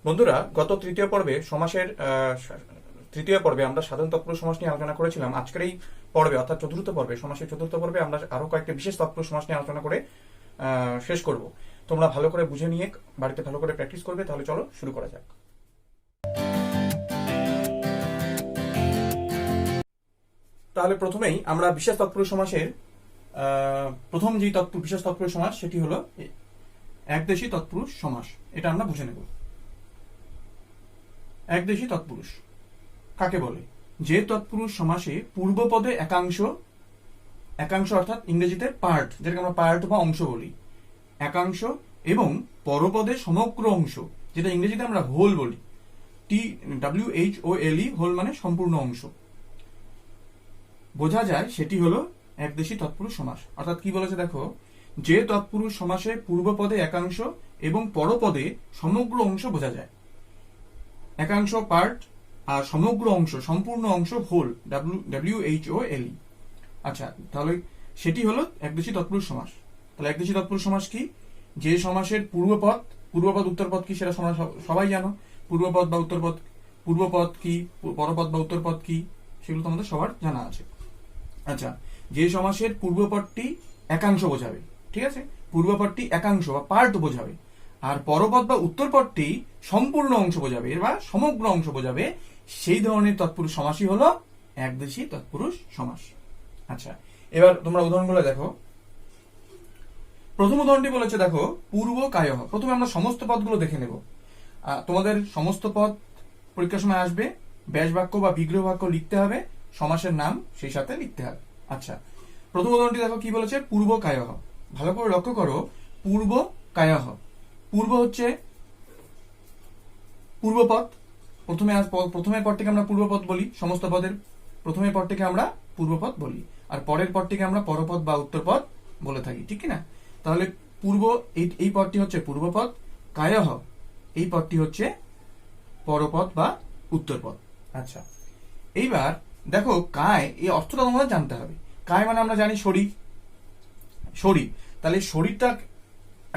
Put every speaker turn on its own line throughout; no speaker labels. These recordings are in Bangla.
বন্ধুরা, গত তৃতীয় পর্বে সমাসের তৃতীয় পর্বে আমরা সাধারণ তৎপুরুষ সমাস নিয়ে আলোচনা করেছিলাম। আজকের এই পর্বে অর্থাৎ চতুর্থ পর্বে, সমাসের চতুর্থ পর্বে আমরা আরো কয়েকটা বিশেষ তৎপুরুষ সমাস নিয়ে আলোচনা করে শেষ করব। তোমরা ভালো করে বুঝে নিয়ে বাড়িতে ভালো করে প্র্যাকটিস করবে। তাহলে চলো শুরু করা যাক। তাহলে প্রথমেই আমরা বিশেষ তৎপুরুষ সমাসের প্রথম যে বিশেষ তৎপুরুষ সমাস সেটি হলো একদেশী তৎপুরুষ সমাস। এটা আমরা বুঝে নেব। একদেশী তৎপুরুষ কাকে বলে? যে তৎপুরুষ সমাসে পূর্বপদে একাংশ অর্থাৎ ইংরেজিতে পার্ট, যেটাকে আমরা পার্ট বা অংশ বলি, একাংশ, এবং পরপদে সমগ্র অংশ, যেটা ইংরেজিতে আমরা হোল বলি, TWHOLE, হোল মানে সম্পূর্ণ অংশ, বোঝা যায়, সেটি হলো একদেশী তৎপুরুষ সমাস। অর্থাৎ কি বলেছে দেখো, যে তৎপুরুষ সমাসে পূর্বপদে একাংশ এবং পরপদে সমগ্র অংশ বোঝা যায়। একাংশ পার্ট আর সমগ্র অংশ সম্পূর্ণ অংশ হোল, WHOLE। আচ্ছা, তাহলে সেটি হলো একদেশী তৎপুরুষ সমাস। তাহলে একদেশী তৎপুরুষ সমাস কি? যে সমাসের পূর্বপদ উত্তরপদ কি সেটা সবাই জানো। পূর্বপদ বা উত্তরপদ, পূর্বপদ কি, পরপদ বা উত্তরপদ কি, সেগুলো তোমাদের সবার জানা আছে। আচ্ছা, যে সমাসের পূর্বপদটি একাংশ বোঝাবে, ঠিক আছে, পূর্বপদটি একাংশ বা পার্ট বোঝাবে, আর পরপদ বা উত্তরপদটি সম্পূর্ণ অংশ বোঝাবে বা সমগ্র অংশ বোঝাবে, সেই ধরনের তৎপুরুষ সমাসই হলো একদেশী তৎপুরুষ সমাস। আচ্ছা, এবার তোমরা উদাহরণগুলো দেখো। প্রথম উদাহরণটি বলেছে দেখো, পূর্ব কায়ঃ। প্রথমে আমরা সমস্ত পদগুলো দেখে নেব। তোমাদের সমস্ত পদ পরীক্ষার সময় আসবে, ব্যাস বাক্য বা বিগ্রহ বাক্য লিখতে হবে, সমাসের নাম সেই সাথে লিখতে হবে। আচ্ছা, প্রথম উদাহরণটি দেখো কি বলেছে, পূর্ব কায়ঃ। ভালো করে লক্ষ্য করো, পূর্ব কায়ঃ। পূর্ব হচ্ছে পূর্বপদ। প্রথমের পদটিকে আমরা পূর্বপদ বলি, সমস্ত পদের প্রথমের পদটিকে আমরা পূর্বপদ বলি, আর পরের পদটিকে আমরা পরপদ বা উত্তরপদ বলে থাকি, ঠিক কিনা? তাহলে পূর্ব, এই পদটি হচ্ছে পূর্বপদ, কায়ঃ এই পদটি হচ্ছে পরপদ বা উত্তরপদ। আচ্ছা, এইবার দেখো, কায়, এই অর্থটা তোমাদের জানতে হবে। কায় মানে আমরা জানি শরীর। তাহলে শরীরটা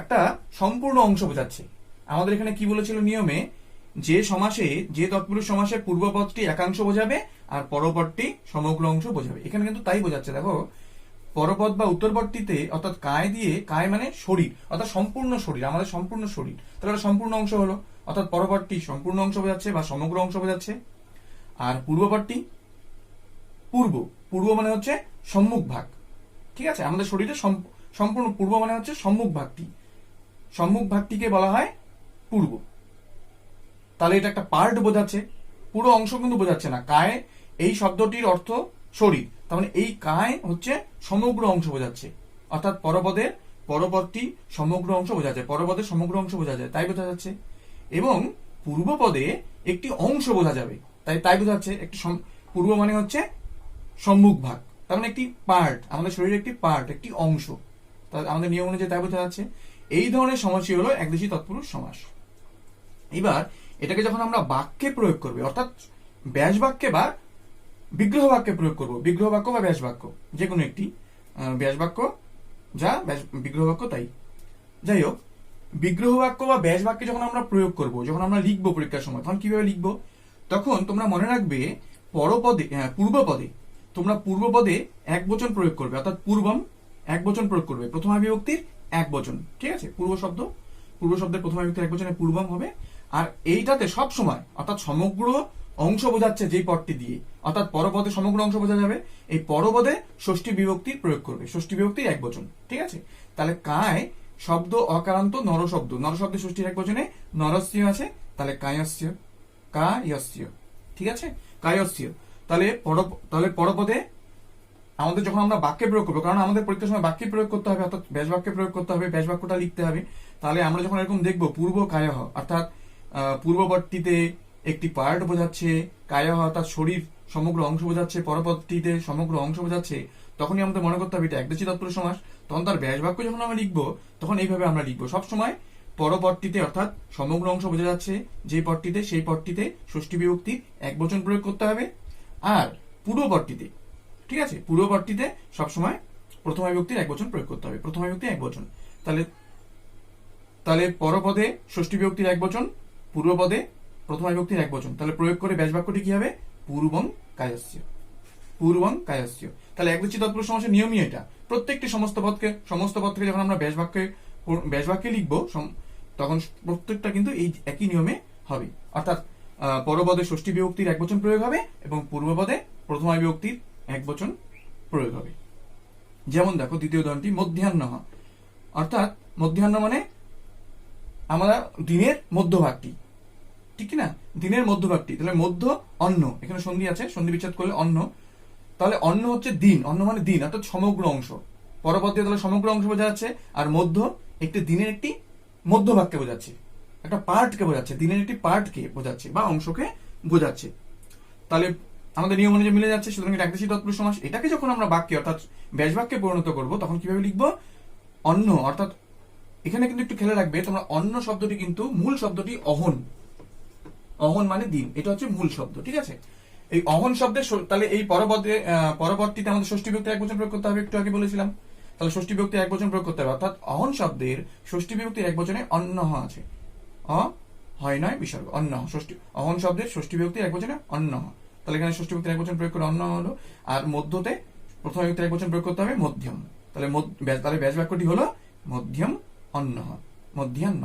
একটা সম্পূর্ণ অংশ বোঝাচ্ছে। আমাদের এখানে কি বলেছিল নিয়মে, যে তৎপুরুষ সমাসে পূর্বপদটি একাংশ বোঝাবে আর পরপদটি সমগ্র অংশ বোঝাবে। এখানে কিন্তু তাই বোঝাচ্ছে। দেখো, পরপদ বা উত্তরপদটিতে অর্থাৎ কায় দিয়ে, কায় মানে শরীর, অর্থাৎ সম্পূর্ণ শরীর, আমাদের সম্পূর্ণ শরীর, তাহলে সম্পূর্ণ অংশ হলো, অর্থাৎ পরপদটি সম্পূর্ণ অংশ বোঝাচ্ছে বা সমগ্র অংশ বোঝাচ্ছে। আর পূর্বপদটি পূর্ব মানে হচ্ছে সম্মুখ ভাগ, ঠিক আছে, আমাদের শরীরে সম্পূর্ণ পূর্ব মানে হচ্ছে সম্মুখ ভাগটিকে বলা হয় পূর্ব। তাহলে এটা একটা পার্ট বোঝাচ্ছে, পুরো অংশ কিন্তু বোঝাচ্ছে না। কায়, এই শব্দটির অর্থ শরীর, তার মানে এই কায় হচ্ছে সমগ্র অংশ বোঝাচ্ছে, অর্থাৎ পরপদটি সমগ্র অংশ বোঝা যায়, পরপদের সমগ্র অংশ বোঝা যায়, তাই বোঝা যাচ্ছে। এবং পূর্বপদে একটি অংশ বোঝা যাবে, তাই বোঝাচ্ছে। একটি পূর্ব মানে হচ্ছে সম্মুখ ভাগ, তার মানে একটি পার্ট, আমাদের শরীরের একটি পার্ট, একটি অংশ, আমাদের নিয়ম অনুযায়ী তাই বোঝা যাচ্ছে। এই ধরনের সমাসই হলো একদেশী তৎপুরুষ সমাস। এবার এটাকে যখন আমরা বাক্যে প্রয়োগ করবে, অর্থাৎ ব্যাস বাক্যে বা বিগ্রহ বাক্যে প্রয়োগ করব, বিগ্রহ বাক্য বা ব্যাস বাক্য, যে কোনো একটি, ব্যাস বাক্য যা, বিগ্রহ বাক্য তাই, যাই হোক, বিগ্রহ বাক্য বা ব্যাস বাক্যে যখন আমরা প্রয়োগ করব, যখন আমরা লিখবো পরীক্ষার সময়, তখন কিভাবে লিখবো? তখন তোমরা মনে রাখবে, পূর্বপদে তোমরা পূর্বপদে এক বচন প্রয়োগ করবে, অর্থাৎ পূর্বম এক বচন প্রয়োগ করবে, প্রথমা বিভক্তির এক বচন, ঠিক আছে, পূর্ব শব্দের প্রথমা বিভক্তির এক বচনে পূর্বম হবে। আর এইটাতে সব সময়, অর্থাৎ সমগ্র অংশ বোঝাচ্ছে যেই পদটি দিয়ে, অর্থাৎ পরপদে সমগ্র অংশ বোঝা যাবে, এই পরপদে ষষ্ঠী বিভক্তির প্রয়োগ করবে, ষষ্ঠী বিভক্তির এক বচন, ঠিক আছে। তাহলে কায় শব্দ অকারান্ত নরশব্দের ষষ্ঠীর এক বচনে নরস্য আছে, তাহলে কায়স্য, ঠিক আছে, কায়স্য। তাহলে পরপদে আমাদের যখন আমরা বাক্যে প্রয়োগ করবো, কারণ আমাদের পরীক্ষার সময় বাক্যে প্রয়োগ করতে হবে, অর্থাৎ ব্যাস বাক্যে প্রয়োগ করতে হবে, ব্যাস বাক্যটা লিখতে হবে। তাহলে আমরা যখন এরকম দেখবো, পূর্ব কায়ঃ, অর্থাৎ পূর্বপদটিতে একটি পার্ট বোঝাচ্ছে, কায়ঃ অর্থাৎ শরীর সমগ্র অংশ বোঝাচ্ছে, পরপদটিতে সমগ্র অংশ বোঝাচ্ছে, তখনই আমাদের মনে করতে হবে এটা একদেশী তৎপুরুষ সমাস। তখন তার ব্যাস বাক্য যখন আমরা লিখবো, তখন এইভাবে আমরা লিখবো সবসময়, পরপদটিতে অর্থাৎ সমগ্র অংশ বোঝা যাচ্ছে যে পদটিতে, সেই পদটিতে ষষ্ঠী বিভক্তির এক বচন প্রয়োগ করতে হবে। আর পূর্বপদটিতে, ঠিক আছে, পূর্বপদটিতে সবসময় প্রথমা বিভক্তির এক বচন প্রয়োগ করতে হবে, প্রথমা বিভক্তি এক বচন। তাহলে পরপদে ষষ্ঠী বিভক্তির এক বচন, পূর্বপদে প্রথমা বিভক্তির একবচন, তাহলে প্রয়োগ করে ব্যাস বাক্যটি কি হবে? পূর্বং কায়স্য, পূর্বং কায়স্য। তাহলে একদেশী তৎপুরুষ সমাসের নিয়মই এটা, প্রত্যেকটি সমস্ত পদ থেকে যখন আমরা ব্যাস বাক্যে লিখবো তখন প্রত্যেকটা কিন্তু এই একই নিয়মে হবে, অর্থাৎ পরপদে ষষ্ঠী বিভক্তির একবচন প্রয়োগ হবে এবং পূর্বপদে প্রথমা বিভক্তির একবচন প্রয়োগ হবে। যেমন দেখো দ্বিতীয় উদাহরণটি, মধ্যাহ্ন, অর্থাৎ মধ্যাহ্ন মানে আমরা দিনের মধ্যভাগটি, ঠিক না? দিনের মধ্যভাগটি, তাহলে মধ্য অন্ন, এখানে সন্ধি আছে, সন্ধি বিচ্ছেদ করলে অন্ন, তাহলে অন্ন হচ্ছে দিন, অন্ন মানে দিন অর্থাৎ সমগ্র অংশ, পরপদ দিয়ে তাহলে সমগ্র অংশ বোঝা যাচ্ছে, আর মধ্য একটি দিনের একটি মধ্যভাগকে বোঝাচ্ছে, একটা পার্টকে বোঝাচ্ছে, দিনের একটি পার্টকে বোঝাচ্ছে বা অংশকে বোঝাচ্ছে। তাহলে আমাদের নিয়ম অনুযায়ী মিলে যাচ্ছে, সুতরাং এটা একদেশী তৎপুরুষ সমাস। এটাকে যখন আমরা বাক্যে অর্থাৎ ব্যাস বাক্যে পরিণত করব তখন কিভাবে লিখবো? অন্ন, অর্থাৎ এখানে কিন্তু একটু খেয়াল রাখবে তোমরা, অন্ন শব্দটি কিন্তু মূল শব্দটি অহন, অহন মানে দিন, এটা হচ্ছে মূল শব্দ, ঠিক আছে? এই অহন শব্দের তাহলে এই পরবর্তীতে আমাদের ষষ্ঠী বিভক্তি একবচন প্রয়োগ করতে হবে, একটু আগে বলেছিলাম। তাহলে ষষ্ঠী বিভক্তি একবচন প্রয়োগ করতে হবে, অর্থাৎ অহন শব্দের ষষ্ঠী বিভক্তি একবচনে অন্ন আছে, হয় নয় বিসর্গ, অন্ন, ষষ্ঠী অহন শব্দের ষষ্ঠী বিভক্তি একবচনে অন্ন। তাহলে এখানে ষষ্ঠী বিভক্তি একবচন প্রয়োগ করে অন্ন হলো, আর মধ্যতে প্রথম বিভক্তি একবচন প্রয়োগ করতে হবে মধ্যম, তাহলে ব্যাস বাক্যটি হলো মধ্যম অন্ন, মধ্যাহ্ন।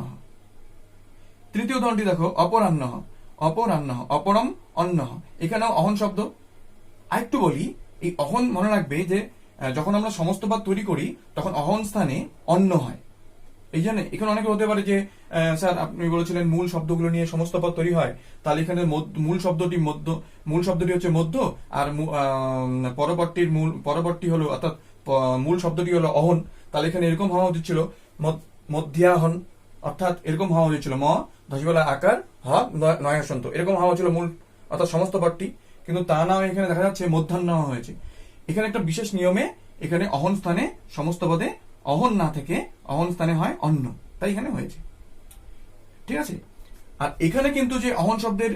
তৃতীয় উদাহরণটি দেখো, অপরাহ্ন, অপরাহ্ন, অপরম অন্ন, এখানেও অহন শব্দ। আরেকটু বলি, এই অহন মনে রাখবে যে যখন আমরা সমস্ত পদ তৈরি করি তখন অহন স্থানে অন্ন হয়। এই জন্য এখানে অনেকে হতে পারে যে স্যার আপনি বলেছিলেন মূল শব্দগুলো নিয়ে সমস্ত পদ তৈরি হয়, তাহলে এখানে মূল শব্দটি হচ্ছে মধ্য, আর পরবর্তী হলো অর্থাৎ মূল শব্দটি হলো অহন, তাহলে এখানে এরকম হওয়া উচিত ছিল মধ্যাহন, অর্থাৎ এরকম হওয়া উচিত ছিল ধসবেলা আকার নয়াসন্ত, এরকম হওয়া ছিল মূল অর্থাৎ সমস্ত পদটি, কিন্তু তা না এখানে দেখা যাচ্ছে মধ্যাহ্ন হয়েছে। এখানে একটা বিশেষ নিয়মে এখানে অহন স্থানে সমস্ত পদে অহন না থেকে অহন স্থানে হয় অন্ন, তাই এখানে হয়েছে, ঠিক আছে? আর এখানে কিন্তু যে অহন শব্দের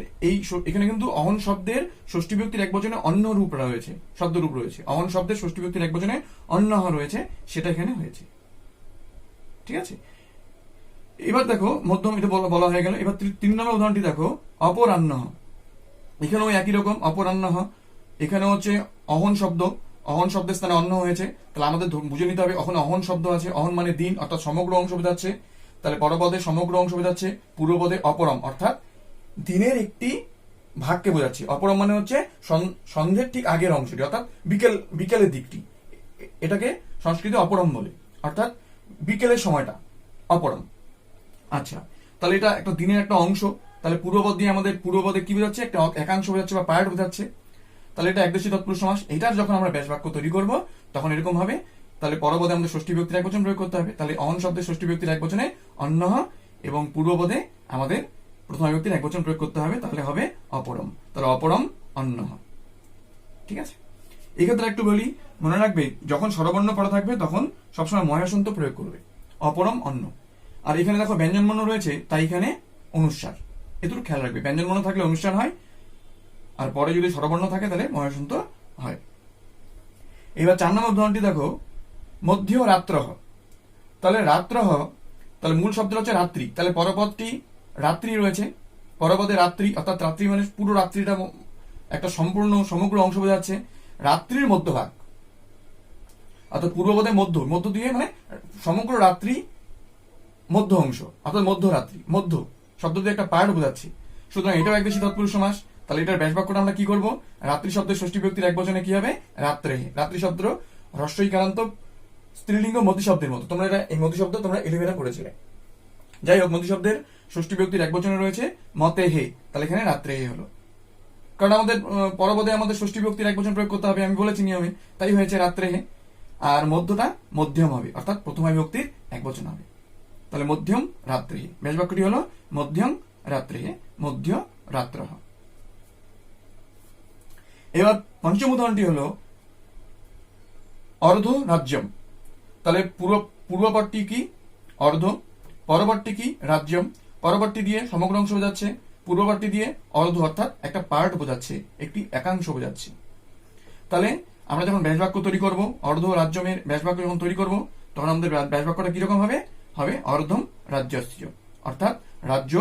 এখানে কিন্তু অহন শব্দের ষষ্ঠী বিভক্তির একবচনে অন্য রূপ রয়েছে, শব্দ রূপ রয়েছে, অহন শব্দের ষষ্ঠী বিভক্তির একবচনে অন্য রয়েছে, সেটা এখানে হয়েছে, ঠিক আছে? এবার দেখো মধ্যম, এটা বলা হয়ে গেল। এবার 3 নম্বর উদাহরণটি দেখো, অপরাহ্ন, এখানেও একই রকম অপরাহ্ন, এখানে হচ্ছে অহন শব্দ, অহন শব্দের স্থানে অন্ন হয়েছে, তাহলে আমাদের বুঝে নিতে হবে ওখানে অহন শব্দ আছে, অহন মানে দিন অর্থাৎ সমগ্র অংশ বোঝাচ্ছে, তাহলে পরপদে সমগ্র অংশ বোঝাচ্ছে, পূর্বপদে অপরম অর্থাৎ দিনের একটি ভাগকে বোঝাচ্ছে, অপরম মানে হচ্ছে সন্ধ্যের ঠিক আগের অংশটি অর্থাৎ বিকেলের দিকটি, এটাকে সংস্কৃতে অপরম বলে, অর্থাৎ বিকেলের সময়টা অপরম। আচ্ছা, তাহলে এটা একটা দিনের একটা অংশ, তাহলে পূর্বপদ দিয়ে আমাদের পূর্বপদে কি বোঝাচ্ছে? একটা একাংশ বোঝাচ্ছে বা পার্ট বোঝাচ্ছে, তাহলে এটা একদেশী তৎপুরুষ সমাস। এটার যখন আমরা ব্যাস বাক্য তৈরি করব তখন এরকম হবে, তাহলে পরপদে আমাদের ষষ্ঠী বিভক্তির একবচন প্রয়োগ করতে হবে, তাহলে অহন শব্দের ষষ্ঠী বিভক্তির একবচনে অন্ন, এবং পূর্বপদে আমাদের প্রথম বিভক্তির একবচন প্রয়োগ করতে হবে, তাহলে হবে অপরম, তাহলে অপরম অন্ন, ঠিক আছে? এক্ষেত্রে একটু বলি, মনে রাখবে যখন স্বরবর্ণ পড়া থাকবে তখন সবসময় মহাসন্ত প্রয়োগ করবে, অপরম অন্ন। আর এখানে দেখো ব্যঞ্জনবর্ণ রয়েছে, তাই এখানে অনুস্বার, এটুকু খেয়াল রাখবে, ব্যঞ্জনবর্ণ থাকলে অনুষ্ঠান হয়, আর পরে যদি স্বরবর্ণ থাকে তাহলে মহাসন্ত হয়। এবার 4 নম্বর উদাহরণটি দেখো, মধ্য রাত্র, তাহলে রাত্র, তাহলে মূল শব্দ হচ্ছে রাত্রি, তাহলে পরপদটি রাত্রি রয়েছে, পরপদে রাত্রি অর্থাৎ রাত্রি মানে পুরো রাত্রিটা একটা সমগ্র অংশ বোঝাচ্ছে, রাত্রির মধ্যভাগ অর্থাৎ পূর্বপদে মধ্য দিয়ে মানে সমগ্র রাত্রি মধ্য অংশ অর্থাৎ মধ্যরাত্রি, মধ্য শব্দটি একটা পার্ট বোঝাচ্ছে, সুতরাং এটাও একদেশী তৎপুরুষ সমাস। তাহলে এটার ব্যাস বাক্যটা আমরা কি করবো? রাত্রি শব্দের ষষ্ঠী বিভক্তির একবচনে কি হবে? রাত্রে। রাত্রি শব্দ হ্রস্বইকারান্ত স্ত্রীলিঙ্গ মতি শব্দের মতো, তোমরা এটা এই মতি শব্দ তোমরা 11 পড়েছিলে। যাই হোক, মতি শব্দের ষষ্ঠী বিভক্তির একবচনে রয়েছে মতে হে, তাহলে এখানে রাত্রে হে হলো, কারণ আমাদের পরপদে আমাদের ষষ্ঠী বিভক্তির একবচন প্রয়োগ করতে হবে, আমি বলেছি নিয়মে, তাই হয়েছে রাত্রে হে। আর মধ্যটা মধ্যম হবে অর্থাৎ প্রথম বিভক্তির একবচন হবে, তাহলে মধ্যম রাত্রে হে। ব্যাস বাক্যটি হলো মধ্যম রাত্রে হে, মধ্য রাত্র। এবার পঞ্চম উদাহরণটি হলো অর্ধ রাজ্যম, তাহলে পূর্ববর্তী কি? অর্ধ, পরবর্তী কি? রাজ্যম, পরবর্তী দিয়ে সমগ্র অংশ বোঝাচ্ছে, পূর্ববর্তী দিয়ে অর্ধ অর্থাৎ একটা পার্ট বোঝাচ্ছে, একটি একাংশ বোঝাচ্ছে। তাহলে আমরা যখন ব্যাস বাক্য তৈরি করব, অর্ধ রাজ্যমের ব্যাস বাক্য যখন তৈরি করব তখন আমাদের ব্যাস বাক্যটা কিরকম হবে? হবে অর্ধম রাজ্যস্য, অর্থাৎ রাজ্য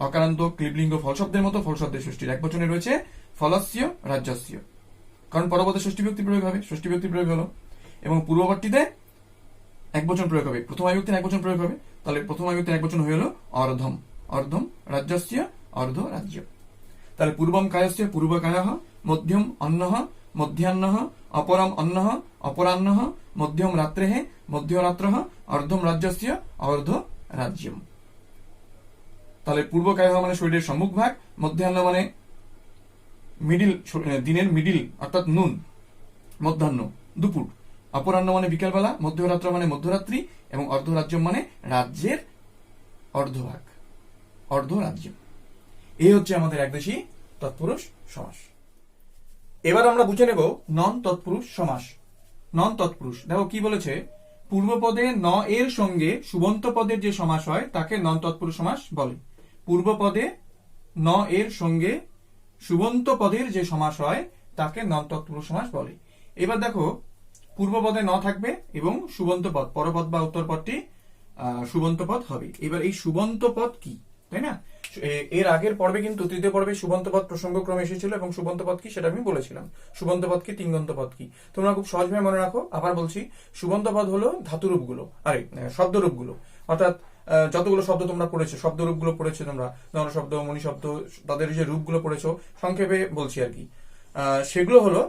অকারান্ত ক্লিবলিঙ্গ ফলশব্দের মতো ফলশব্দের ষষ্ঠীর এক বচনে রয়েছে ফলস্য রাজ্যস্য, কারণ পরপদে ষষ্ঠী বিভক্তি প্রয়োগ হবে, ষষ্ঠী বিভক্তি প্রয়োগ হলো, এবং পূর্ববর্তীতে এক বচন প্রয়োগ হবে, প্রথম বিভক্তির এক বচন প্রয়োগ হবে। তাহলে প্রথম বিভক্তির এক বচন হয়ে হলো অর্ধম, অর্ধম রাজ্যস্য, অর্ধ রাজ্য। তাহলে পূর্বম কায়স্য পূর্ব কায়ঃ, মধ্যম অন্নঃ মধ্যাহ্নঃ, অপরম অন্নঃ অপরাহ্নঃ, মধ্যম রাত্রেঃ মধ্যরাত্রঃ, অর্ধম রাজ্যস্য অর্ধ রাজ্যম। তাহলে পূর্ব কায়ঃ মানে শরীরের সম্মুখ ভাগ, মধ্যাহ্ন মানে মিডিল, দিনের মিডিল অর্থাৎ নুন, মধ্যাহ্ন দুপুর, অপরাহ্ন মানে বিকালবেলা, মধ্যরাত্র মানে মধ্যরাত্রি, এবং অর্ধরাজ্য মানে রাজ্যের অর্ধভাগ, অর্ধ রাজ্য। এই হচ্ছে আমাদের একদেশী তৎপুরুষ সমাস। এবার আমরা বুঝে নেব নন তৎপুরুষ সমাস। নন তৎপুরুষ, দেখো কি বলেছে, পূর্বপদে ন এর সঙ্গে সুবন্ত পদের যে সমাস হয় তাকে নন তৎপুরুষ সমাস বলে। পূর্বপদে ন এর সঙ্গে সুবন্ত পদের যে সমাস হয় তাকে নন তৎপুরুষ সমাস বলে। এবার দেখো পূর্বপদে ন থাকবে এবং সুবন্ত পদ, পরপদ বা উত্তর পদটি সুবন্ত পদ হবে। এবার এই সুবন্ত পদ কি, তাই না? এর আগের পর্বে কিন্তু তৃতীয় পর্বে সুবন্ত পদ প্রসঙ্গক্রমে এসেছিল, এবং সুবন্ত পদ কি সেটা আমি বলেছিলাম। সুবন্ত পদ কি, তিঙ্গন্ত পদ কি, তোমরা খুব সহজভাবে মনে রাখো। আবার বলছি, সুবন্ত পদ হলো ধাতুরূপগুলো, শব্দরূপগুলো, অর্থাৎ যতগুলো শব্দ তোমরা পড়েছো, শব্দরূপগুলো পড়েছো তোমরা, জনশব্দ, মণিশব্দ, তাদের যে রূপগুলো পড়েছো, সংক্ষেপে বলছি আর কি, সেগুলো হলো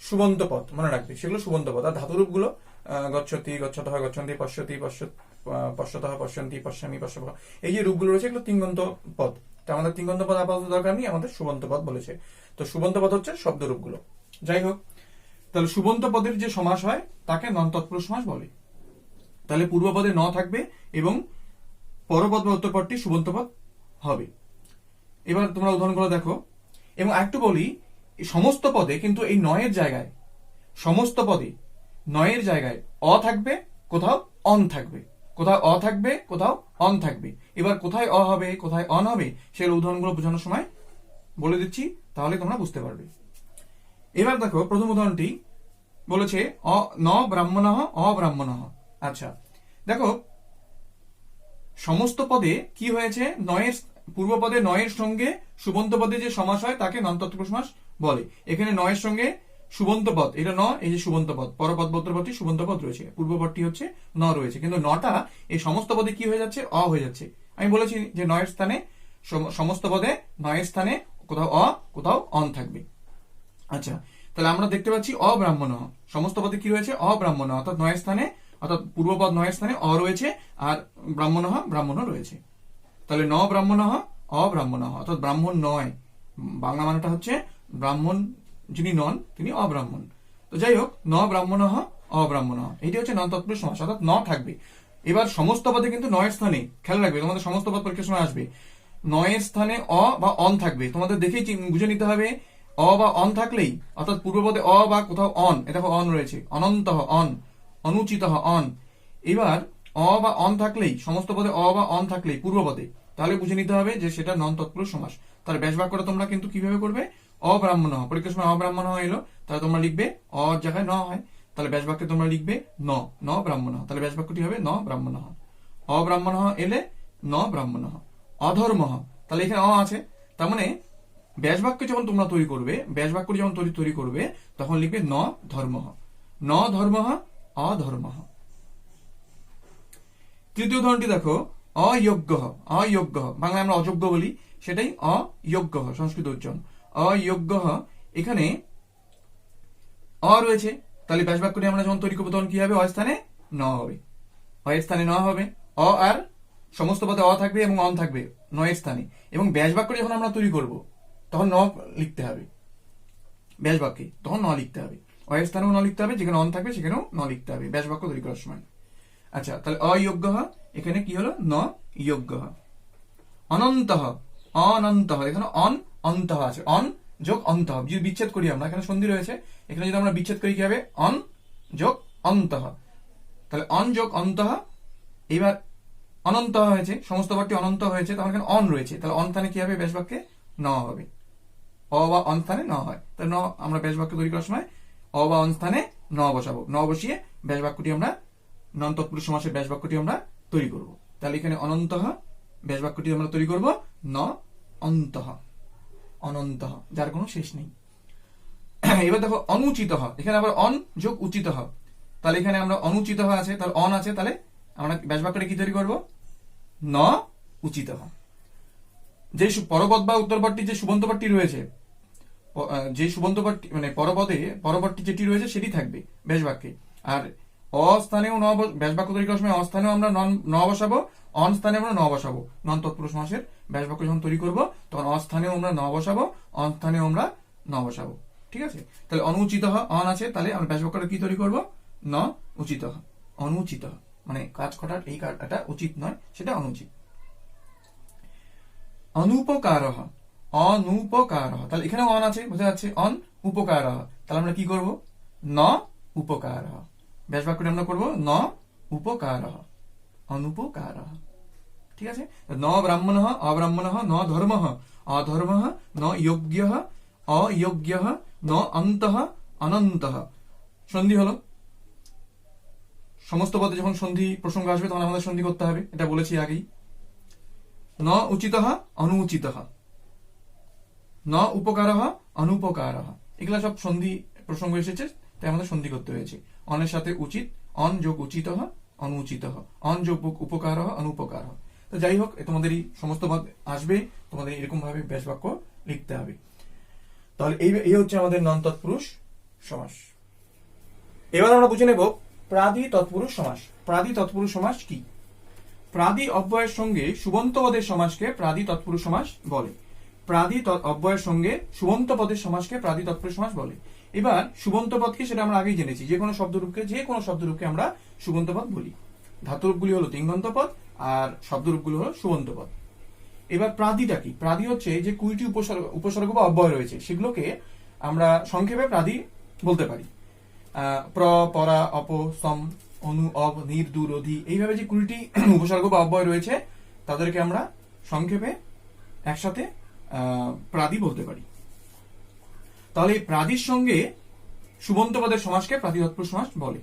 সুবন্ত পদ, মনে রাখবে, সেগুলো সুবন্ত পদ। আর ধাতুরূপগুলো গচ্ছতি, গচ্ছতঃ, গচ্ছন্তি, পশ্যতি, পশ্যতঃ, পশ্যন্তি, পশ্যামি, পশ্যভ, এই যে রূপগুলো রয়েছে এগুলো তিঙ্গন্ত পদ। তো আমাদের তিঙ্গন্ত পদ আপাতত দরকার নেই, আমাদের সুবন্ত পদ বলেছে। তো সুবন্ত পদ হচ্ছে শব্দরূপগুলো। যাই হোক, তাহলে সুবন্ত পদের যে সমাস হয় তাকে নন তৎপুরুষ সমাস বলে। তাহলে পূর্বপদে ন থাকবে এবং পরপদ বা উত্তরপদটি সুবন্ত পদ হবে। এবার তোমরা উদাহরণগুলো দেখো। এবং একটু বলি, সমস্ত পদে কিন্তু এই নয়ের জায়গায়, সমস্ত পদে নয়ের জায়গায় অ থাকবে, কোথাও অন থাকবে, কোথাও অ থাকবে, কোথাও অন থাকবে। এবার কোথায় অ হবে, কোথায় অন হবে, সেগুলো উদাহরণগুলো বোঝানোর সময় বলে দিচ্ছি, তাহলে তোমরা বুঝতে পারবে। এবার দেখো প্রথম উদাহরণটি বলেছে ন ব্রাহ্মণঃ অব্রাহ্মণঃ। আচ্ছা দেখো, সমস্ত পদে কি হয়েছে, নয়ের পূর্ব পদে নয়ের সঙ্গে সুবন্ত পদে যে সমাস হয় তাকে নন তৎপুরুষ সমাস বলে। এখানে নয়ের সঙ্গে সুবন্ত পদ, এটা ন, এই যে সুবন্ত পদ, পরপদ উত্তরপদটি সুবন্ত পদ রয়েছে, পূর্বপদটি হচ্ছে ন রয়েছে, কিন্তু নটা এই সমস্ত পদে কি হয়ে যাচ্ছে, অ হয়ে যাচ্ছে। আমি বলেছি যে নয়ের স্থানে, সমস্ত পদে নয়ের স্থানে কোথাও অ, কোথাও অন থাকবে। আচ্ছা, তাহলে আমরা দেখতে পাচ্ছি অব্রাহ্মণ, সমস্ত পদে কি রয়েছে, অব্রাহ্মণ, অর্থাৎ নয়ের স্থানে, অর্থাৎ পূর্বপদ নয়ের স্থানে অ রয়েছে, আর ব্রাহ্মণ ব্রাহ্মণ রয়েছে। তাহলে ন ব্রাহ্মণ অব্রাহ্মণ, অর্থাৎ ব্রাহ্মণ নয়, বাংলা মানেটা হচ্ছে ব্রাহ্মণ যিনি নন তিনি অব্রাহ্মণ। তো যাই হোক, ন ব্রাহ্মণ অব্রাহ্মণ, এটি হচ্ছে নন তৎপুরুষ সমাস, অর্থাৎ ন থাকবে। এবার সমস্ত পদে কিন্তু নয়ের স্থানে, খেয়াল রাখবে, তোমাদের সমস্ত পদ পরীক্ষার সময় আসবে, নয়ের স্থানে অ বা অন থাকবে। তোমাদের দেখেই বুঝে নিতে হবে, অ বা অন থাকলেই, অর্থাৎ পূর্বপদে অ বা কোথাও অন, এটা অন রয়েছে, অনন্ত অন, অনুচিত অন। এবার অ বা অন থাকলেই, সমস্ত পদে অ বা অন থাকলেই পূর্বপদে, তাহলে বুঝে নিতে হবে যে সেটা নন তৎপুরুষ সমাস। তাহলে ব্যাস বাক্যটা তোমরা কিন্তু কিভাবে করবে, অব্রাহ্মণ, পরীক্ষার সময় অব্রাহ্মণ এলো, তাহলে তোমরা লিখবে অ জায়গায় ন হয়, তাহলে ব্যাস বাক্যে তোমরা লিখবে ন ব্রাহ্মণ, তাহলে ব্যাস বাক্যটি হবে ন ব্রাহ্মণ। অব্রাহ্মণ এলে ন ব্রাহ্মণ। অধর্ম, তাহলে এখানে অ আছে, তার মানে ব্যাস বাক্য যখন তোমরা তৈরি করবে, ব্যাস বাক্য যখন তৈরি করবে, তখন লিখবে ন ধর্ম, ন ধর্ম অধর্ম। তৃতীয় উদাহরণটি দেখো, অযোগ্য, অযোগ্য, বাংলায় আমরা অযোগ্য বলি, সেটাই অযোগ্য, সংস্কৃত উচ্চারণ অযোগ্য। এখানে অ রয়েছে, তাহলে ব্যাস বাক্যটি আমরা যখন তৈরি করবো তখন কি হবে, অস্থানে ন হবে, অয়ের স্থানে ন হবে, অ আর সমস্ত পদে অ থাকবে এবং অন থাকবে নয়ের স্থানে, এবং ব্যাস বাক্য যখন আমরা তৈরি করব তখন ন লিখতে হবে, ব্যাস বাক্যে তখন ন লিখতে হবে, অয়ের স্থানেও ন লিখতে হবে, যেখানে অন থাকবে সেখানেও ন লিখতে হবে ব্যাস বাক্য তৈরি করার সময়। আচ্ছা, তাহলে অযোগ্য, এখানে কি হলো, ন যোগ্য। অনন্ত, অনন্ত, এখানে অন অন্ত আছে, অন যোগ অন্ত, যদি বিচ্ছেদ করি আমরা, এখানে সন্ধি রয়েছে, এখানে যদি আমরা বিচ্ছেদ করি কি হবে, অন যোগ অন্ত, তাহলে অন যোগ অন্ত। এবার অনন্ত হয়েছে, সমস্ত পদটি অনন্ত হয়েছে, তখন এখানে অন রয়েছে, তাহলে অন স্থানে কি হবে, ব্যাস বাক্যে ন হবে, অ বা অন স্থানে ন হয়, তাহলে ন আমরা ব্যাস বাক্য তৈরি করার সময় অ বা অন স্থানে ন বসাবো, ন বসিয়ে ব্যাস বাক্যটি আমরা, নন তৎপুরুষ সমাসের ব্যাস বাক্যটি আমরা তৈরি করব। তাহলে এখানে অনন্ত ব্যাস বাক্যটি আমরা তৈরি করব ন অন্তঃ, অনন্তঃ, যার কোনো শেষ নেই। এবার দেখো অনুচিত, এখানে আবার অন যোগ উচিত, তাহলে এখানে আমরা অনুচিত আছে, তাহলে অন আছে, তাহলে আমরা ব্যাস বাক্যটা কি তৈরি করব ন উচিত। যে পরপদ বা উত্তরপদটি যে সুবন্ত পদটি রয়েছে, যে সুবন্ত পদটি মানে পরপদে পরপদটি যেটি রয়েছে সেটি থাকবে ব্যাস বাক্যে। আর অস্থানেও ন, ব্যাস বাক্য তৈরি করার সময় অস্থানেও আমরা ন বসাবো, অন স্থানে আমরা ন বসাবো। নন তৎপুরুষ সমাসের ব্যাস বাক্য যখন তৈরি করবো তখন অস্থানেও আমরা ন বসাবো, অন স্থানেও আমরা ন বসাবো। ঠিক আছে, তাহলে অনুচিত অন আছে, তাহলে আমরা ব্যাস বাক্যটা কি তৈরি করব ন উচিত। অনুচিত মানে কাজ করার এই কাজটা উচিত নয়, সেটা অনুচিত। অনুপকার, অনুপকার, তাহলে এখানে অন আছে, বোঝা যাচ্ছে অন উপকার, তাহলে আমরা কি করব ন উপকার। ব্যাস বাক্যটি আমরা করব ন উপকার, অনুপকার। ঠিক আছে, ন ব্রাহ্মণ অব্রাহ্মণ, ন ধর্ম অধর্ম, ন যোগ্য অযোগ্য, ন অন্তঃ অনন্তঃ। সন্ধি হলো, সমস্ত পদে যখন সন্ধি প্রসঙ্গ আসবে তখন আমাদের সন্ধি করতে হবে, এটা বলেছি আগেই। ন উচিত অনুচিত, ন উপকার অনুপকার, এগুলা সব সন্ধি প্রসঙ্গ এসেছে, তাই আমাদের সন্ধি করতে হয়েছে। অনের সাথে উচিত, অন যোগ উচিত অনুচিত, অন যোগ উপকার অনুপকার। তো যাই হোক, তোমাদের এই সমস্ত পদ আসবে, তোমাদের এরকম ভাবে ব্যাস বাক্য লিখতে হবে। তাহলে এই হচ্ছে আমাদের নন তৎপুরুষ সমাস। এবার আমরা বুঝে নেব প্রাদি তৎপুরুষ সমাস। প্রাদি তৎপুরুষ সমাস কি? প্রাদি অব্যয়ের সঙ্গে সুবন্ত পদের সমাসকে প্রাদি তৎপুরুষ সমাস বলে। প্রাদি অব্যয়ের সঙ্গে সুবন্ত পদের সমাসকে প্রাদি তৎপুরুষ সমাস বলে। এবার সুবন্ত পদ কি সেটা আমরা আগেই জেনেছি, যে কোনো শব্দরূপকে আমরা সুবন্ত পদ বলি। ধাতুরূপগুলি হলো তিঙ্গন্ত পদ আর শব্দরূপগুলি হলো সুবন্ত পদ। এবার প্রাদিটা কি? প্রাদি হচ্ছে যে 20টি উপসর্গ বা অব্যয় রয়েছে, সেগুলোকে আমরা সংক্ষেপে প্রাদি বলতে পারি। প্র, পরা, অপ, সম, অনু, অব, নির, দু, রধি, এইভাবে যে 20টি উপসর্গ বা অব্যয় রয়েছে তাদেরকে আমরা সংক্ষেপে একসাথে প্রাদি বলতে পারি। তাহলে এই প্রাদির সঙ্গে সুবন্ত পদের সমাসকে প্রাদি তৎপুরুষ সমাস বলে।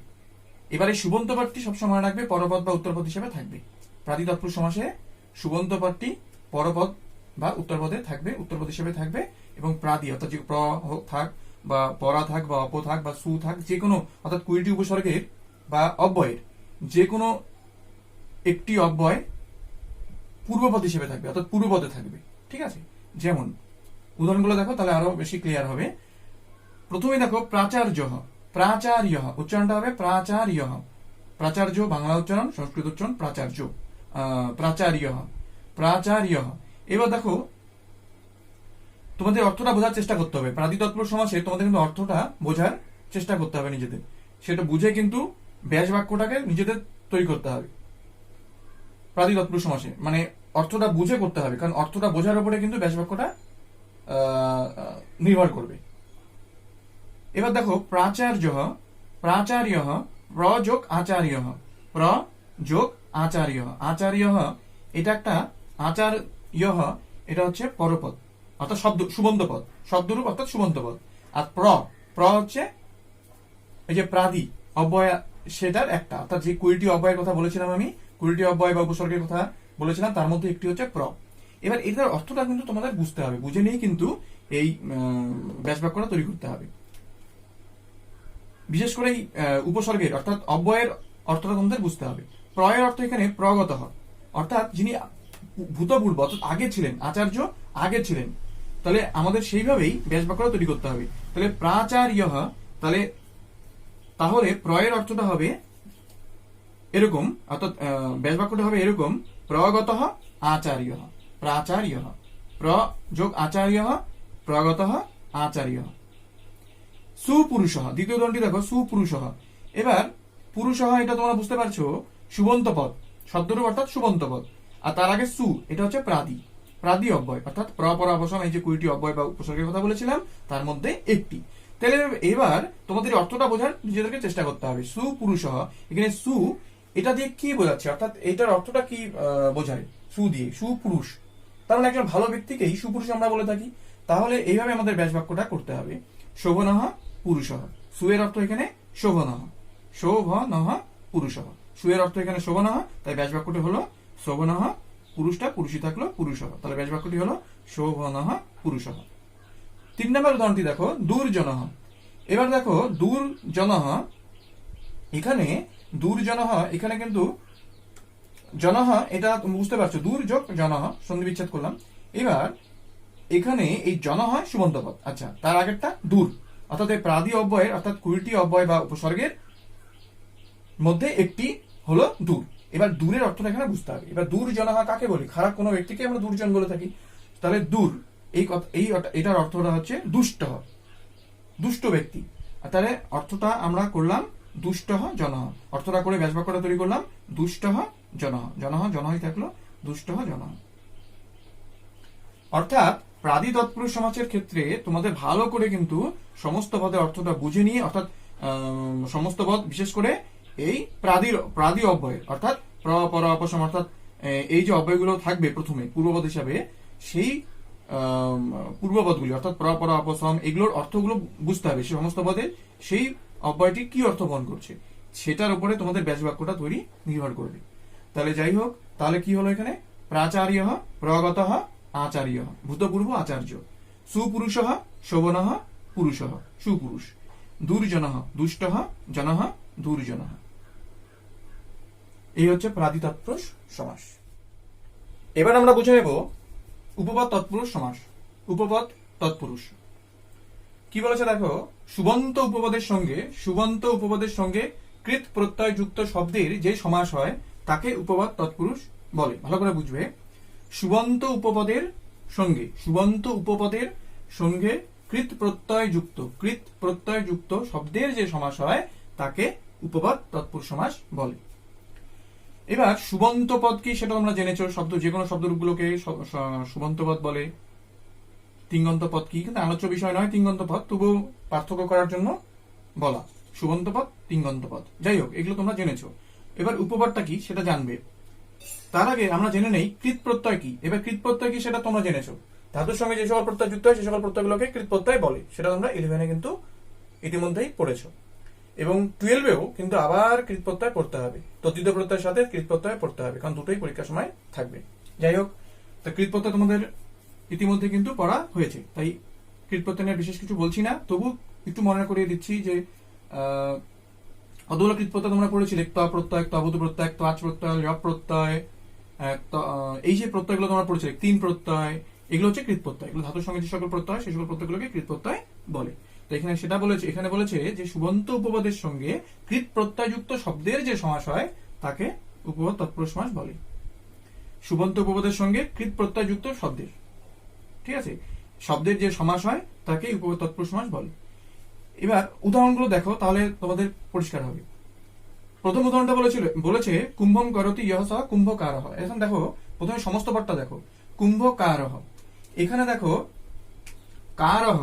এবার এই সুবন্ত পদটি সবসময় রাখবে পরপদ বা উত্তরপদ হিসেবে থাকবে। প্রাদি তৎপুরুষ সমাসে সুবন্ত পদটি পরপদ বা উত্তরপদে থাকবে, উত্তরপদ হিসেবে থাকবে, এবং প্রাদি অর্থাৎ যে প্র থাক বা পরা থাক বা অপ থাক বা সু থাক, যে কোনো অর্থাৎ 20টি উপসর্গের বা অব্যয়ের যে কোনো একটি অব্যয় পূর্বপদ হিসেবে থাকবে, অর্থাৎ পূর্বপদে থাকবে। ঠিক আছে, যেমন উদাহরণগুলো দেখো, তাহলে আরো বেশি ক্লিয়ার হবে। প্রথমে দেখো প্রাচার্য, প্রাচার্য, উচ্চারণটা হবে প্রাচার্য। প্রাচার্য বাংলা উচ্চারণ, সংস্কৃত উচ্চারণ প্রাচার্য, প্রাচার্য, প্রাচার্য। এবার দেখো তোমাদের অর্থটা বোঝার চেষ্টা করতে হবে। প্রাদি তৎপুরুষ সমাসে তোমাদের কিন্তু অর্থটা বোঝার চেষ্টা করতে হবে নিজেদের, সেটা বুঝে কিন্তু ব্যাস বাক্যটাকে নিজেদের তৈরি করতে হবে। প্রাদি তৎপুরুষ সমাসে মানে অর্থটা বুঝে করতে হবে, কারণ অর্থটা বোঝার উপরে কিন্তু ব্যাস বাক্যটা নির্ভর করবে। এবার দেখো প্রাচার্য, প্রাচার্য, প্র যোগ আচার্য, প্র যোগ আচার্য, আচার্য এটা একটা, আচার্য এটা হচ্ছে পরপদ অর্থাৎ সুবন্ত পদ, শব্দরূপ অর্থাৎ সুবন্ত পদ। আর প্র হচ্ছে এই যে প্রাদি অব্যয়, সেটার একটা, অর্থাৎ যে 20টি অব্যয়ের কথা বলেছিলাম আমি, 20টি অব্যয় বা উপসর্গের কথা বলেছিলাম, তার মধ্যে একটি হচ্ছে প্র। এবার এটার অর্থটা কিন্তু তোমাদের বুঝতে হবে, বুঝে নিয়ে কিন্তু এই ব্যাস বাক্যটা তৈরি করতে হবে। বিশেষ করে এই উপসর্গের অর্থাৎ অব্যয়ের অর্থটা তোমাদের বুঝতে হবে। প্রয়ের অর্থ এখানে প্রগত, অর্থাৎ যিনি ভূতপূর্ব অর্থাৎ আগে ছিলেন, আচার্য আগে ছিলেন, তাহলে আমাদের সেইভাবেই ব্যাস বাক্যটা তৈরি করতে হবে। তাহলে প্রাচার্য, তাহলে প্রয়ের অর্থটা হবে এরকম, অর্থাৎ ব্যাস বাক্যটা হবে এরকম, প্রগত আচার্য, প্রাচার্য, প্র যোগ আচার্য, প্রগত আচার্য। সুপুরুষ, দ্বিতীয় উদাহরণটি দেখো, সুপুরুষ। এবার পুরুষ এটা তোমরা বুঝতে পারছো সুবন্ত পদ, শব্দরূপ অর্থাৎ সুবন্ত পদ, আর তার আগে সু এটা হচ্ছে প্রাদি, প্রাদি অব্যয় অর্থাৎ প্র, পর, অবসম, এই যে 20টি অব্যয় বা উপসর্গের কথা বলেছিলাম তার মধ্যে একটি। তাহলে এবার তোমাদের অর্থটা বোঝার নিজেদেরকে চেষ্টা করতে হবে। সুপুরুষ, এখানে সু এটা দিয়ে কি বোঝাচ্ছে, অর্থাৎ এটার অর্থটা কি বোঝায় সু দিয়ে? সুপুরুষ, তার মানে একজন ভালো ব্যক্তিকেই সুপুরুষ আমরা বলে থাকি। তাহলে এইভাবে আমাদের ব্যাস বাক্যটা করতে হবে। শোভনঃ পুরুষঃ, সুয়ের অর্থ এখানে শোভনঃ, শোভনঃ পুরুষঃ, সুয়ের অর্থ এখানে শোভনঃ, তাই ব্যাস বাক্যটি হলো শোভনঃ পুরুষটা পুরুষই থাকলো পুরুষহ, তাহলে ব্যাস বাক্যটি হলো শোভনহ পুরুষহ। 3 নম্বর উদাহরণটি দেখো, দুর্জনহ। এবার দেখো দুর্জনহ, এখানে দুর্জনহ, এখানে কিন্তু জনহ, এটা তুমি বুঝতে পারছো, দূর যোগ জনহ, সন্ধি বিচ্ছেদ করলাম। এবার এখানে এই জনহ সুবন্ত পদ, আচ্ছা তার আগেরটা দূর, অর্থাৎ এই প্রাদি অব্যয়ের অর্থাৎ 20টি অব্যয় বা উপসর্গের মধ্যে একটি হলো দূর। এবার দূরের অর্থটা এখানে বুঝতে হবে। এবার দূর জনহা কাকে বলি? খারাপ কোনো ব্যক্তিকে আমরা দুর্জন বলে থাকি। তাহলে দূর এটার অর্থটা হচ্ছে দুষ্ট, দুষ্ট ব্যক্তি। তাহলে অর্থটা আমরা করলাম দুষ্টহ জনহ, অর্থটা করে ব্যাস বাক্যটা তৈরি করলাম দুষ্টহ জনহ, জনহ জনহই থাকলো দুষ্টহ জনহ। অর্থাৎ প্রাদি তৎপুরুষ সমাসের ক্ষেত্রে তোমাদের ভালো করে কিন্তু সমস্ত পদের অর্থটা বুঝে নিয়ে, অর্থাৎ সমস্ত পদ বিশেষ করে এই প্রাদি অব্যয় অর্থাৎ প্র পর অপসম, অর্থাৎ এই যে অব্যয়গুলো থাকবে প্রথমে পূর্বপদ হিসাবে, সেই পূর্বপদগুলি অর্থাৎ প্র পর অপসম এগুলোর অর্থগুলো বুঝতে হবে। সেই সমস্ত পদে সেই অব্যয়টি কি অর্থ বহন করছে সেটার উপরে তোমাদের ব্যাস বাক্যটা তৈরি নির্ভর করবে। তাহলে যাই হোক, তাহলে কি হলো এখানে? প্রাচার্য প্রগত আচার্য ভূতপূর্ব আচার্য, সুপুরুষ শোভন পুরুষ সুপুরুষ, দুর্জন দুষ্ট জন দুর্জন। এই হচ্ছে প্রাদি তৎপুরুষ সমাস। এবার আমরা বুঝে নেব উপপদ তৎপুরুষ সমাস। উপপদ তৎপুরুষ কি বলেছে দেখো, সুবন্ত উপপদের সঙ্গে কৃত প্রত্যয় যুক্ত শব্দের যে সমাস হয় তাকে উপপদ তৎপুরুষ বলে। ভালো করে বুঝবে, সুবন্ত উপপদের সঙ্গে কৃত প্রত্যয় যুক্ত শব্দের যে সমাস হয় তাকে উপপদ তৎপুরুষ সমাস বলে। এবার সুবন্ত পদ কি সেটা তোমরা জেনেছো, শব্দ যে কোনো শব্দরূপগুলোকে সুবন্ত পদ বলে। তিঙ্গন্ত পদ কি, কিন্তু আলোচ্য বিষয় নয় তিঙ্গন্ত পদ, তবু পার্থক্য করার জন্য বলা সুবন্ত পদ তিঙ্গন্ত পদ। যাই হোক, এগুলো তোমরা জেনেছো। এবার উপপদটা কি সেটা জানবে। তার আগে আমরা জেনে নেই কৃত প্রত্যয় কি। এবার কৃত প্রত্যয় কি সেটা তোমরা জেনেছো, ধাতুর সঙ্গে যে সকল প্রত্যয় যুক্ত হয় সে সকল প্রত্যয়গুলোকে কৃত প্রত্যয় বলে। সেটা তোমরা 11 কিন্তু ইতিমধ্যেই পড়েছো, এবং 12-এও কিন্তু আবার কৃত প্রত্যয় পড়তে হবে, তদ্ধিত প্রত্যয়ের সাথে কৃত প্রত্যয় পড়তে হবে, কারণ দুটোই পরীক্ষার সময় থাকবে। যাই হোক, তো কৃত প্রত্যয় তোমাদের ইতিমধ্যে কিন্তু পড়া হয়েছে, তাই কৃত প্রত্যয় নিয়ে বিশেষ কিছু বলছি না। তবু একটু মনে করিয়ে দিচ্ছি যে কতগুলো কৃত প্রত্যয় তোমরা পড়েছিলে, ত প্রত্যয়, তভূত প্রত্যয়, ত্বাচ প্রত্যয়, ল প্রত্যয়, এই যে প্রত্যয়গুলো তোমরা পড়েছিলে, 3 প্রত্যয়, এগুলো হচ্ছে কৃত প্রত্যয়। এগুলো ধাতুর সঙ্গে যে সকল প্রত্যয় সেই সকল প্রত্যয়গুলোকে কৃত প্রত্যয় বলে। তো এখানে সেটা বলেছে, এখানে বলেছে যে সুবন্ত উপপদের সঙ্গে কৃত প্রত্যয় যুক্ত শব্দের যে সমাস হয় তাকে উপপদ তৎপুরুষ সমাস বলে। সুবন্ত উপপদের সঙ্গে কৃত প্রত্যয় যুক্ত শব্দের, ঠিক আছে, শব্দের যে সমাস হয় তাকে উপপদ তৎপুরুষ সমাস বলে। এবার উদাহরণগুলো দেখো, তাহলে তোমাদের পরিষ্কার হবে। প্রথম উদাহরণটা বলেছে কুম্ভম করতি ইহ সহ কুম্ভকারহ। এখন দেখো প্রথমে সমস্ত পদটা দেখো, কুম্ভকারহ। এখানে দেখো কারহ,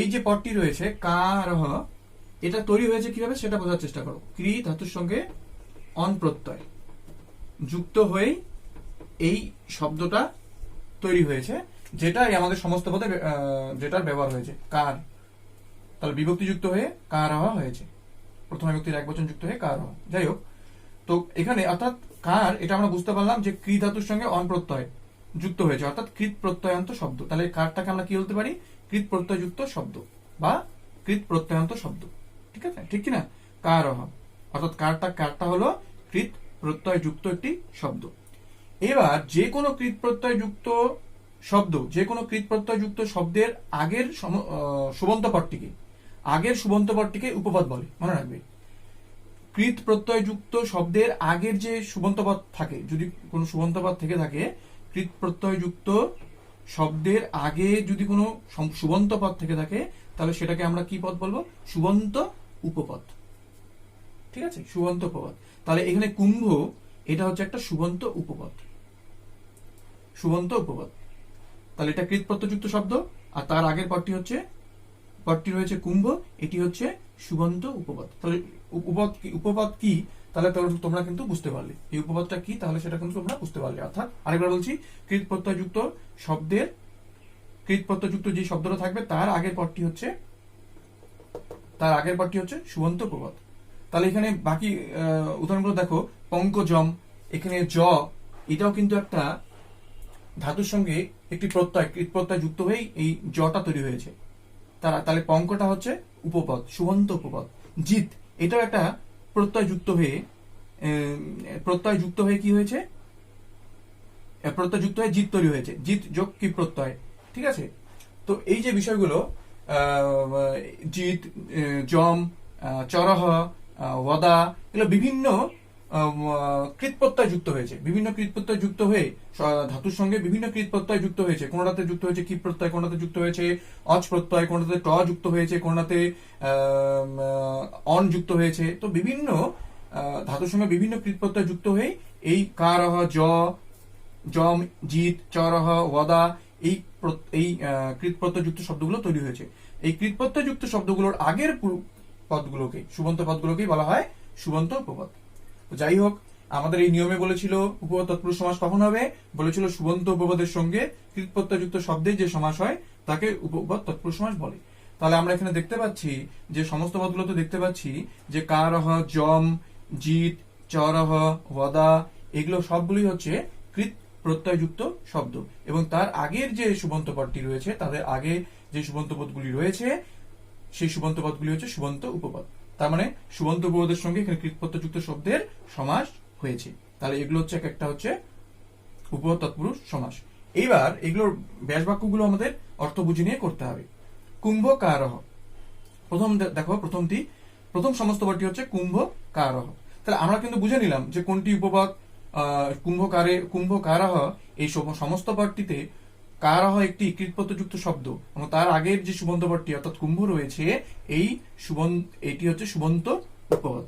এই যে পদটি রয়েছে কারহ, এটা তৈরি হয়েছে কিভাবে সেটা বোঝার চেষ্টা করো। ক্রি ধাতুর সঙ্গে অন প্রত্যয় যুক্ত হয়ে এই শব্দটা তৈরি হয়েছে, যেটাই আমাদের সমস্ত পদে যেটার ব্যবহার হয়েছে কার। তাহলে বিভক্তি যুক্ত হয়ে কারহ হয়েছে, প্রথম বিভক্তির একবচন যুক্ত হয়ে কারহ। যাই হোক, তো এখানে অর্থাৎ কার, এটা আমরা বুঝতে পারলাম যে ক্রি ধাতুর সঙ্গে অন প্রত্যয় যুক্ত হয়েছে, অর্থাৎ কৃত প্রত্যয়ান্ত শব্দ। তাহলে কারটাকে আমরা কি বলতে পারি? কৃত প্রত্যয়যুক্ত শব্দ বা কৃত প্রত্যয়ান্ত শব্দ, ঠিক আছে, ঠিক কিনা? কারহ, অর্থাৎ কারটা হলো কৃত প্রত্যয়যুক্ত একটি শব্দ। এবার যে কোনো কৃত প্রত্যয়যুক্ত শব্দের আগের সুবন্ত পদটিকে উপপদ বলে। মনে রাখবে, কৃত প্রত্যয়যুক্ত শব্দের আগের যে সুবন্ত পদ থাকে, যদি কোনো সুবন্ত পদ থেকে থাকে, কৃত প্রত্যয়যুক্ত শব্দের আগে যদি কোনো সুবন্ত পদ থেকে থাকে, তাহলে সেটাকে আমরা কি পদ বলবো? সুবন্ত উপপদ, ঠিক আছে, সুবন্ত উপপদ। তাহলে এখানে কুম্ভ, এটা হচ্ছে একটা সুবন্ত উপপদ, তাহলে এটা কৃত প্রত্যয়যুক্ত শব্দ, আর তার আগের পদটি রয়েছে কুম্ভ, এটি হচ্ছে সুবন্ত উপপদ। তাহলে উপপদ কি তাহলে তোমরা কিন্তু বুঝতে পারলে, এই উপপদটা কি তাহলে সেটা কিন্তু তোমরা বুঝতে পারলে। অর্থাৎ আরেকবার বলছি, কৃত প্রত্যয়যুক্ত যে শব্দটা থাকবে তার আগের পদটি হচ্ছে সুবন্ত উপপদ। তাহলে এখানে বাকি উদাহরণগুলো দেখো, পঙ্কজম, এখানে জ, এটাও কিন্তু একটা ধাতুর সঙ্গে একটি প্রত্যয় কৃত প্রত্যয় যুক্ত হয়েই এই জটা তৈরি হয়েছে। তাহলে পঙ্কটা হচ্ছে উপপদ, সুবন্ত উপপদ। জিত এটাও একটা প্রত্যয় যুক্ত হয়ে কি হয়েছে, প্রত্যয় যুক্ত হয়ে জিত তৈরি হয়েছে, জিত যোগ কি প্রত্যয়। ঠিক আছে, তো এই যে বিষয়গুলো জিত, জম, চরহ, ওয়াদা, এগুলো বিভিন্ন কৃতপ্রত্যয় যুক্ত হয়েছে, বিভিন্ন কৃতপ্রত্যয় যুক্ত হয়ে ধাতুর সঙ্গে বিভিন্ন কৃতপ্রত্যয় যুক্ত হয়েছে। কোনটাতে যুক্ত হয়েছে কি প্রত্যয়, কোনটাতে যুক্ত হয়েছে অজ প্রত্যয়, কোনটাতে ট যুক্ত হয়েছে, কোনটাতে অন যুক্ত হয়েছে। তো বিভিন্ন ধাতুর সঙ্গে বিভিন্ন কৃতপ্রত্যয় যুক্ত হয়ে এই কারহ, জম, জিত, চরহ, ওয়াদা এই কৃতপ্রত্যয় যুক্ত শব্দগুলো তৈরি হয়েছে। এই কৃতপ্রত্যয় যুক্ত শব্দগুলোর আগের পদগুলোকে, সুবন্ত পদগুলোকেই বলা হয় সুবন্ত উপপদ। তো যাই হোক, আমাদের এই নিয়মে বলেছিল উপপদ তৎপুরুষ সমাস কখন হবে, বলেছিল সুবন্ত উপপদের সঙ্গে কৃতপ্রত্যয় যুক্ত শব্দে যে সমাস হয় তাকে উপপদ তৎপুরুষ সমাস বলে। তাহলে আমরা এখানে দেখতে পাচ্ছি যে সমস্ত পদগুলোতে দেখতে পাচ্ছি যে কারহ, জম, জিত, চরহ, ওয়াদা এগুলো সবগুলোই হচ্ছে কৃত প্রত্যয়যুক্ত শব্দ, এবং তার আগের যে সুবন্ত পদটি রয়েছে, তাদের আগে যে সুবন্ত পদগুলি রয়েছে সেই সুবন্ত পদগুলি হচ্ছে সুবন্ত উপপদ। তার মানে সুবন্ত উপপদের সঙ্গে এখানে কৃতপ্রত্যয়যুক্ত শব্দের সমাস হয়েছে। তাহলে এগুলো হচ্ছে এক একটা হচ্ছে উপপদ তৎপুরুষ সমাস। এইবার এগুলোর ব্যাস বাক্যগুলো আমাদের অর্থ বুঝে নিয়ে করতে হবে। কুম্ভকারহ, প্রথম দেখো প্রথম সমস্ত পদটি হচ্ছে কুম্ভকারহ। তাহলে আমরা কিন্তু বুঝে নিলাম যে কোনটি উপপদ। কুম্ভকারহ এই সমস্ত পদটিতে কারহ একটি কৃতপ্রত্যয়যুক্ত শব্দ, এবং তার আগের যে সুবন্ত পদটি অর্থাৎ কুম্ভ রয়েছে এটি হচ্ছে সুবন্ত উপপদ।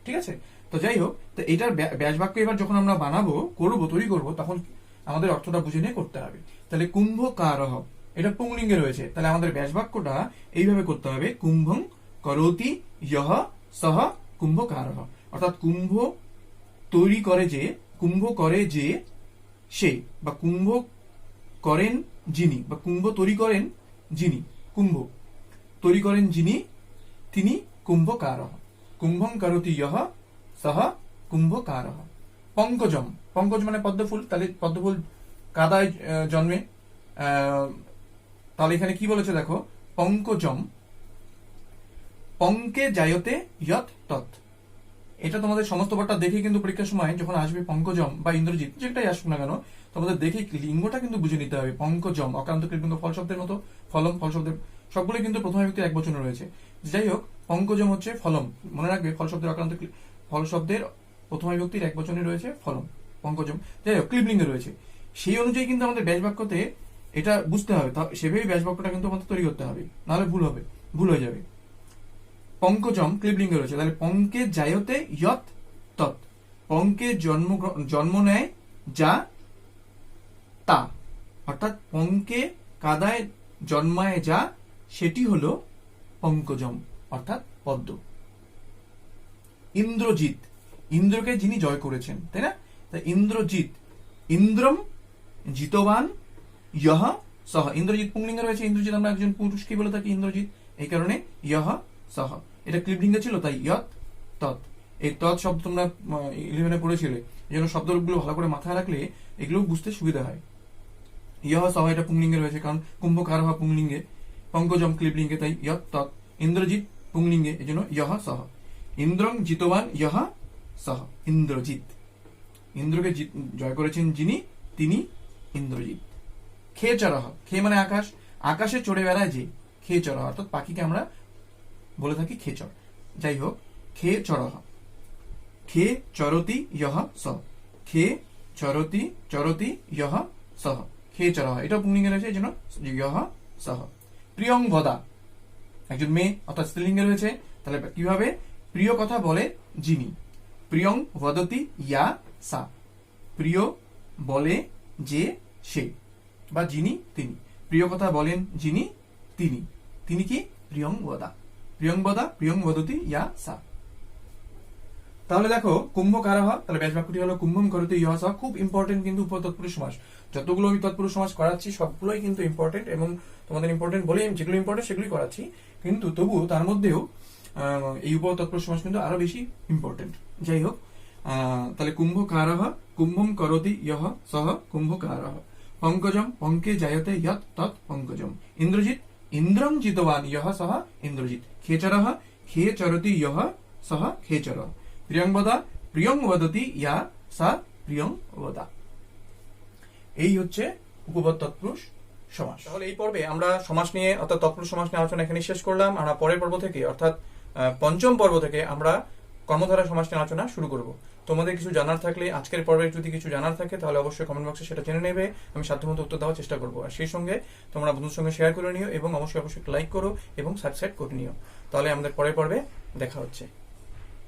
ঠিক আছে, তো যাই হোক, তো এটার ব্যাস বাক্য এবার যখন আমরা তৈরি করব তখন আমাদের অর্থটা বুঝে নিয়ে করতে হবে। তাহলে কুম্ভকারহ এটা পুংলিঙ্গে রয়েছে, তাহলে আমাদের ব্যাস বাক্যটা এইভাবে করতে হবে, কুম্ভং করোতি ইয়হ সহ কুম্ভকারহ। অর্থাৎ কুম্ভ তৈরি করে যে, কুম্ভ করে যে সে, বা কুম্ভ করেন যিনি, বা কুম্ভ তৈরি করেন যিনি, কুম্ভ তৈরি করেন যিনি, তিনি কুম্ভকারহ। কুম্ভং করোতি ইয়হ সহ কুম্ভকারহ। পঙ্কজম, পঙ্কজ মানে পদ্মফুল, তাহলে পদ্মফুল কাদায় জন্মে। তাহলে এখানে কি বলেছে দেখো, পঙ্কজম পঙ্কে জায়তে ইয়ত তৎ। এটা তোমাদের সমস্ত পদটা দেখে কিন্তু পরীক্ষার সময় যখন আসবে পঙ্কজম বা ইন্দ্রজিৎ যেটাই আসুক না কেন, তোমাদের দেখে লিঙ্গটা কিন্তু বুঝে নিতে হবে। পঙ্কজম অকারান্ত কৃতলিঙ্গ ফল শব্দের মতো, ফলম ফল শব্দের সবগুলো কিন্তু প্রথম বিভক্তি এক বচনে রয়েছে। যাই হোক, পঙ্কজম হচ্ছে ফলম, মনে রাখবে ফল শব্দের অকারান্ত ফল শব্দের প্রথম বিভক্তির এক বচনে রয়েছে ফলম, পঙ্কজম। যাই হোক, ক্লিবলিঙ্গে রয়েছে, সেই অনুযায়ী কিন্তু আমাদের ব্যাস বাক্যতে এটা বুঝতে হবে, সেভাবেই ব্যাস বাক্যটা কিন্তু আমাদের তৈরি করতে হবে, নাহলে ভুল হয়ে যাবে। পঙ্কজম ক্লিবলিঙ্গে রয়েছে, তাহলে পঙ্কে জায়তে ইয়ত তৎ, পঙ্কে জন্ম নেয় যা তা, অর্থাৎ পঙ্কে কাদায় জন্মায় যা সেটি হলো পঙ্কজম অর্থাৎ পদ্ম। ইন্দ্রজিৎ, ইন্দ্রকে যিনি জয় করেছেন, তাই না? তাই ইন্দ্রজিৎ, ইন্দ্রম জিতবান ইয়হ সহ। ইন্দ্রজিৎ পুংলিঙ্গে রয়েছে, ইন্দ্রজিৎ আমরা একজন পুরুষকে বলে থাকি ইন্দ্রজিৎ, এই কারণে ইয়হ সহ। এটা ক্লিবলিঙ্গে ছিল, তাই ইয়ত তৎ। এই তৎ শব্দ তোমরা 11-এ পড়েছিলে, এই জন্য শব্দগুলো ভালো করে মাথায় রাখলে এগুলো বুঝতে সুবিধা হয়। ইয়হ সহ এটা পুংলিঙ্গে রয়েছে, কারণ কুম্ভকারহ পুংলিঙ্গে, পঙ্কজম ক্লিবলিঙ্গে, তাই ইয়ত তৎ। ইন্দ্রজিৎ পুংলিঙ্গে, এই জন্য ইয়হ সহ। ইন্দ্রং জিতবান ইয়হ সহ, ইন্দ্রজিৎ, ইন্দ্রকে জয় করেছেন যিনি, তিনি ইন্দ্রজিৎ। খেচরহ, খে মানে আকাশ, আকাশে চড়ে বেড়ায় যে, খেচরহ অর্থাৎ পাখিকে আমরা বলে থাকি খেচর। যাই হোক, খেচরহ, খে চরতি ইয়হ সহ, খে চরতি ইয়হ সহ, খেচরহ এটা পুংলিঙ্গে রয়েছে, এই জন্য ইয়হ সহ। প্রিয়ংবদা একজন মেয়ে অর্থাৎ স্ত্রীলিঙ্গে রয়েছে, তাহলে কিভাবে, প্রিয় কথা বলে যিনি, প্রিয়ং বদতি ইয়া সা, প্রিয় বলে যে সে বা যিনি তিনি, প্রিয় কথা বলেন যিনি, তিনি কি প্রিয়ংবদা, প্রিয়ং বদতি ইয়া সা। তাহলে দেখো কুম্ভকারহ, তাহলে ব্যাস বাক্যটি হলো কুম্ভম করতে ইহা সহ। খুব ইম্পর্টেন্ট কিন্তু উপপদ তৎপুরুষ সমাস, যতগুলো আমি তৎপুরুষ সমাস করাচ্ছি সবগুলোই কিন্তু ইম্পর্টেন্ট, এবং তোমাদের ইম্পর্টেন্ট বলে যেগুলো ইম্পর্টেন্ট সেগুলোই করাচ্ছি, কিন্তু তবুও তার মধ্যেও এই উপপদ তৎপুরুষ সমাস কিন্তু আরো বেশি ইম্পর্টেন্ট। যাই হোক, তাহলে কুম্ভকারহ কুম্ভম করোতি ইয়হ সহ কুম্ভকারः পঙ্কজম পঙ্কে জায়তে ইয়ৎ তৎ পঙ্কজম ইন্দ্রজিৎ ইন্দ্রম জিতবান ইয়হ সহ ইন্দ্রজিৎ খেচরः খেচরতি ইয়হ সহ খেচরः প্রিয়ংবদা প্রিয়ং বদতি ইয়া সা প্রিয়ং বদা। এই হচ্ছে উপপদ তৎপুরুষ সমাস। তাহলে এই পর্বে আমরা সমাস নিয়ে অর্থাৎ তৎপুরুষ সমাস নিয়ে আলোচনা এখানে শেষ করলাম। আমরা পরের পর্ব থেকে অর্থাৎ পঞ্চম পর্ব থেকে আমরা কর্মধারা সমাস নিয়ে আলোচনা শুরু করব। তোমাদের কিছু জানার থাকলে, আজকের পর্বে যদি কিছু জানার থাকে তাহলে অবশ্যই কমেন্ট বক্সে সেটা জেনে নেবে। আমি সাধ্যমতো উত্তর দেওয়ার চেষ্টা করবো। আর সেই সঙ্গে তোমরা বন্ধুদের সঙ্গে শেয়ার করে নিও এবং অবশ্যই লাইক করো এবং সাবস্ক্রাইব করে নিও। তাহলে আমাদের পরের পর্বে দেখা হচ্ছে।